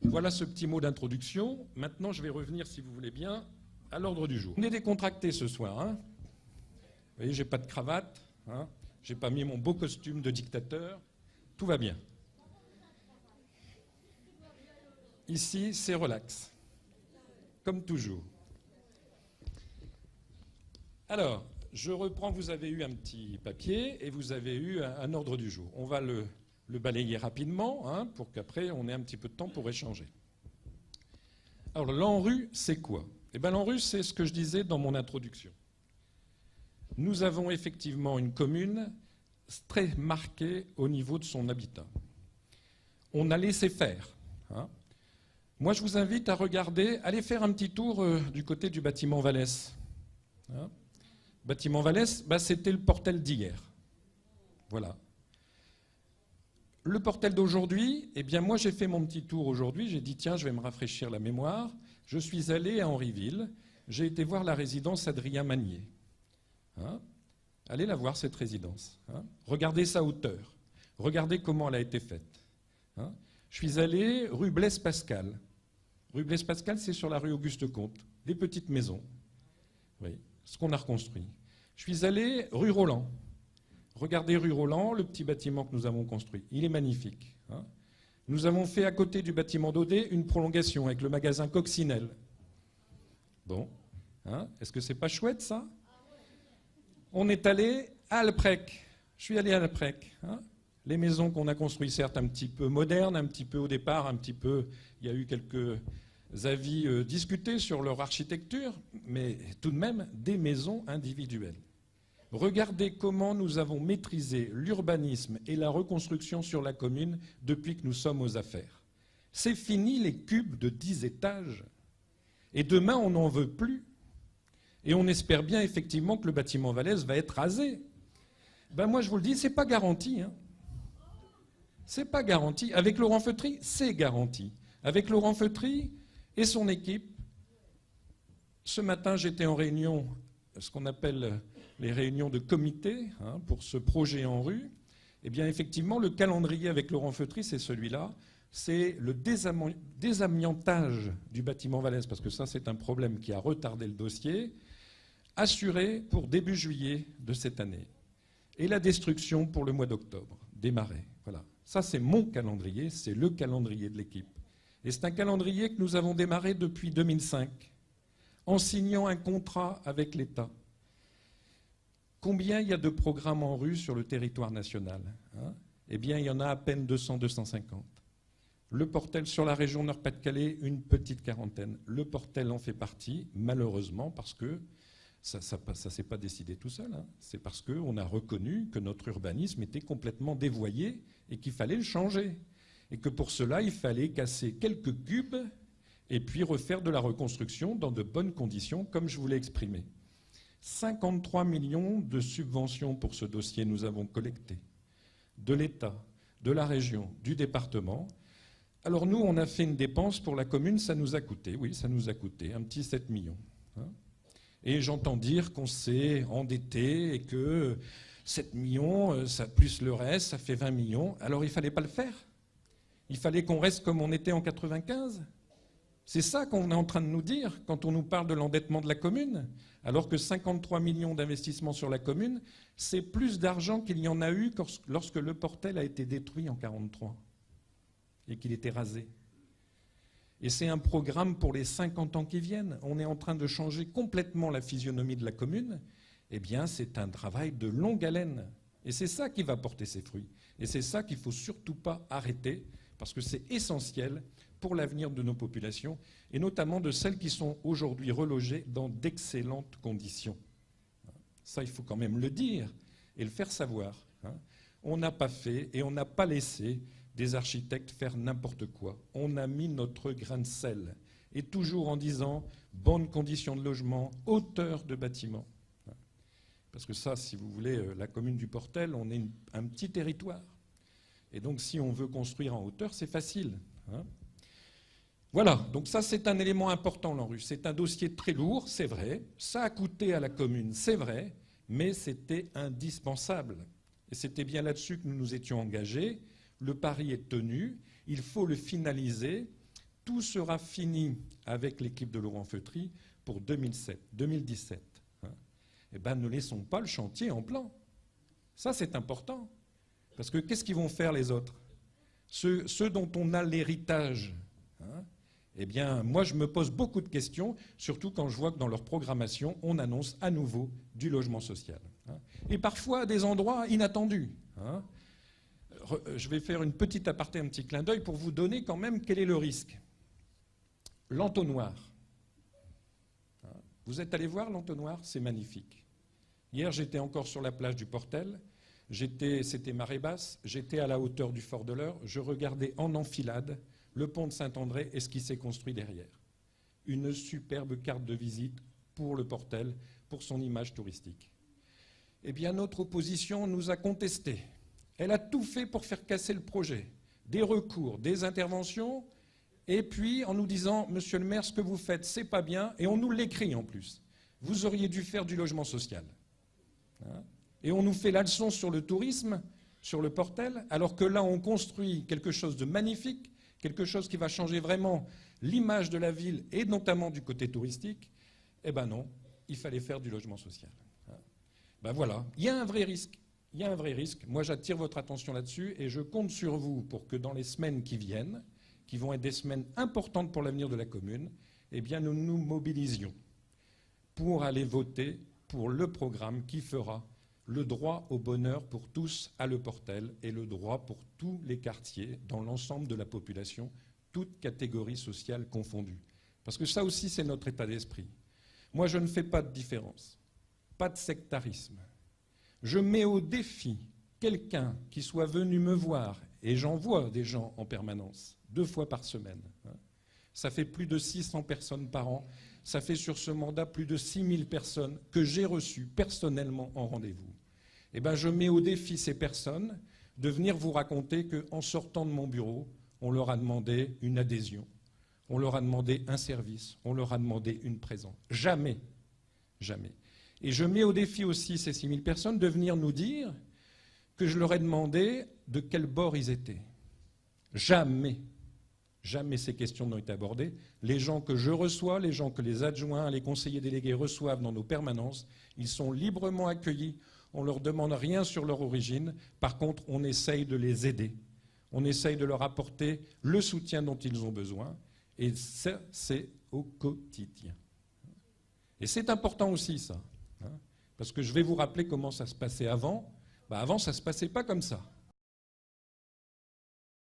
Voilà ce petit mot d'introduction. Maintenant, je vais revenir, si vous voulez bien, à l'ordre du jour. On est décontracté ce soir. Hein. Vous voyez, j'ai pas de cravate. Hein. J'ai pas mis mon beau costume de dictateur. Tout va bien. Ici, c'est relax. Comme toujours. Alors, je reprends, vous avez eu un petit papier et vous avez eu un ordre du jour. On va le balayer rapidement, hein, pour qu'après on ait un petit peu de temps pour échanger. Alors, l'ANRU, c'est quoi? Eh bien, l'ANRU, c'est ce que je disais dans mon introduction. Nous avons effectivement une commune très marquée au niveau de son habitat. On a laissé faire. Hein. Moi, je vous invite à regarder, allez faire un petit tour du côté du bâtiment Vallès. Hein. Bâtiment Vallès, bah, c'était le Portel d'hier. Voilà. Le Portel d'aujourd'hui, eh bien moi j'ai fait mon petit tour aujourd'hui, j'ai dit tiens, je vais me rafraîchir la mémoire. Je suis allé à Henryville, j'ai été voir la résidence Adrien Magnier. Hein, allez la voir cette résidence. Hein, regardez sa hauteur, regardez comment elle a été faite. Hein, je suis allé rue Blaise Pascal. Rue Blaise Pascal, c'est sur la rue Auguste-Comte, des petites maisons. Oui, ce qu'on a reconstruit. Je suis allé rue Roland. Regardez rue Roland, le petit bâtiment que nous avons construit. Il est magnifique. Hein. Nous avons fait à côté du bâtiment Daudet une prolongation avec le magasin Coccinelle. Bon, hein, est-ce que c'est pas chouette ça? On est allé à Alprec. Je suis allé à Alprec. Hein. Les maisons qu'on a construites, certes un petit peu modernes, un petit peu au départ, un petit peu, il y a eu quelques avis discutés sur leur architecture, mais tout de même des maisons individuelles. Regardez comment nous avons maîtrisé l'urbanisme et la reconstruction sur la commune depuis que nous sommes aux affaires. C'est fini les cubes de 10 étages. Et demain, on n'en veut plus. Et on espère bien effectivement que le bâtiment Vallès va être rasé. Ben moi, je vous le dis, ce n'est pas garanti. Hein. Ce n'est pas garanti. Avec Laurent Feutry, c'est garanti. Avec Laurent Feutry et son équipe, ce matin, j'étais en réunion, ce qu'on appelle les réunions de comité hein, pour ce projet ANRU, eh bien effectivement, le calendrier avec Laurent Feutry, c'est celui-là. C'est le désamiantage du bâtiment Vallès, parce que ça, c'est un problème qui a retardé le dossier, assuré pour début juillet de cette année. Et la destruction pour le mois d'octobre, démarrer. Voilà. Ça, c'est mon calendrier, c'est le calendrier de l'équipe. Et c'est un calendrier que nous avons démarré depuis 2005, en signant un contrat avec l'État. Combien il y a de programmes ANRU sur le territoire national hein? Eh bien, il y en a à peine 200, 250. Le Portel sur la région Nord-Pas-de-Calais, une petite quarantaine. Le Portel en fait partie, malheureusement, parce que ça ne s'est pas décidé tout seul. Hein. C'est parce qu'on a reconnu que notre urbanisme était complètement dévoyé et qu'il fallait le changer. Et que pour cela, il fallait casser quelques cubes et puis refaire de la reconstruction dans de bonnes conditions, comme je vous l'ai exprimé. 53 millions de subventions pour ce dossier nous avons collecté, de l'État, de la région, du département. Alors nous, on a fait une dépense pour la commune, ça nous a coûté, oui, ça nous a coûté un petit 7 millions. Hein. Et j'entends dire qu'on s'est endetté et que 7 millions, ça, plus le reste, ça fait 20 millions. Alors il ne fallait pas le faire. Il fallait qu'on reste comme on était en 95. C'est ça qu'on est en train de nous dire quand on nous parle de l'endettement de la commune, alors que 53 millions d'investissements sur la commune, c'est plus d'argent qu'il y en a eu lorsque le Portel a été détruit en 1943 et qu'il était rasé. Et c'est un programme pour les 50 ans qui viennent. On est en train de changer complètement la physionomie de la commune. Eh bien, c'est un travail de longue haleine. Et c'est ça qui va porter ses fruits. Et c'est ça qu'il ne faut surtout pas arrêter, parce que c'est essentiel pour l'avenir de nos populations, et notamment de celles qui sont aujourd'hui relogées dans d'excellentes conditions. Ça, il faut quand même le dire et le faire savoir. Hein. On n'a pas fait et on n'a pas laissé des architectes faire n'importe quoi. On a mis notre grain de sel, et toujours en disant bonnes conditions de logement, hauteur de bâtiments. Parce que ça, si vous voulez, la commune du Portel, on est un petit territoire. Et donc, si on veut construire en hauteur, c'est facile. Hein. Voilà, donc ça c'est un élément important, l'ANRU. C'est un dossier très lourd, c'est vrai. Ça a coûté à la commune, c'est vrai, mais c'était indispensable. Et c'était bien là-dessus que nous nous étions engagés. Le pari est tenu, il faut le finaliser Tout sera fini avec l'équipe de Laurent Feutry pour 2017. Hein. Eh bien, ne laissons pas le chantier en plan. Ça, c'est important. Parce que qu'est-ce qu'ils vont faire les autres? Ceux dont on a l'héritage, hein, eh bien, moi, je me pose beaucoup de questions, surtout quand je vois que dans leur programmation, on annonce à nouveau du logement social. Hein, et parfois à des endroits inattendus. Hein. Je vais faire une petite aparté, un petit clin d'œil pour vous donner quand même quel est le risque. L'entonnoir. Hein. Vous êtes allé voir l'entonnoir? C'est magnifique. Hier, j'étais encore sur la plage du Portel. C'était marée basse, j'étais à la hauteur du Fort de l'Eure, je regardais en enfilade le pont de Saint-André et ce qui s'est construit derrière. Une superbe carte de visite pour le Portel, pour son image touristique. Eh bien, notre opposition nous a contesté. Elle a tout fait pour faire casser le projet. Des recours, des interventions, et puis en nous disant « Monsieur le maire, ce que vous faites, c'est pas bien », et on nous l'écrit en plus. Vous auriez dû faire du logement social. Hein? Et on nous fait la leçon sur le tourisme, sur le Portel, alors que là, on construit quelque chose de magnifique, quelque chose qui va changer vraiment l'image de la ville, et notamment du côté touristique. Eh bien non, il fallait faire du logement social. Ben voilà, il y a un vrai risque. Il y a un vrai risque. Moi, j'attire votre attention là-dessus, et je compte sur vous pour que dans les semaines qui viennent, qui vont être des semaines importantes pour l'avenir de la commune, eh bien, nous nous mobilisions pour aller voter pour le programme qui fera le droit au bonheur pour tous à Le Portel et le droit pour tous les quartiers dans l'ensemble de la population, toutes catégories sociales confondues. Parce que ça aussi, c'est notre état d'esprit. Moi, je ne fais pas de différence, pas de sectarisme. Je mets au défi quelqu'un qui soit venu me voir, et j'en vois des gens en permanence, 2 fois par semaine. Ça fait plus de 600 personnes par an. Ça fait sur ce mandat plus de 6000 personnes que j'ai reçues personnellement en rendez-vous. Eh bien, je mets au défi ces personnes de venir vous raconter qu'en sortant de mon bureau, on leur a demandé une adhésion, on leur a demandé un service, on leur a demandé une présence. Jamais, jamais. Et je mets au défi aussi ces 6000 personnes de venir nous dire que je leur ai demandé de quel bord ils étaient. Jamais. Jamais ces questions n'ont été abordées. Les gens que je reçois, les gens que les adjoints, les conseillers délégués reçoivent dans nos permanences, ils sont librement accueillis. On ne leur demande rien sur leur origine. Par contre, on essaye de les aider. On essaye de leur apporter le soutien dont ils ont besoin. Et ça, c'est au quotidien. Et c'est important aussi, ça. Parce que je vais vous rappeler comment ça se passait avant. Avant, ça ne se passait pas comme ça.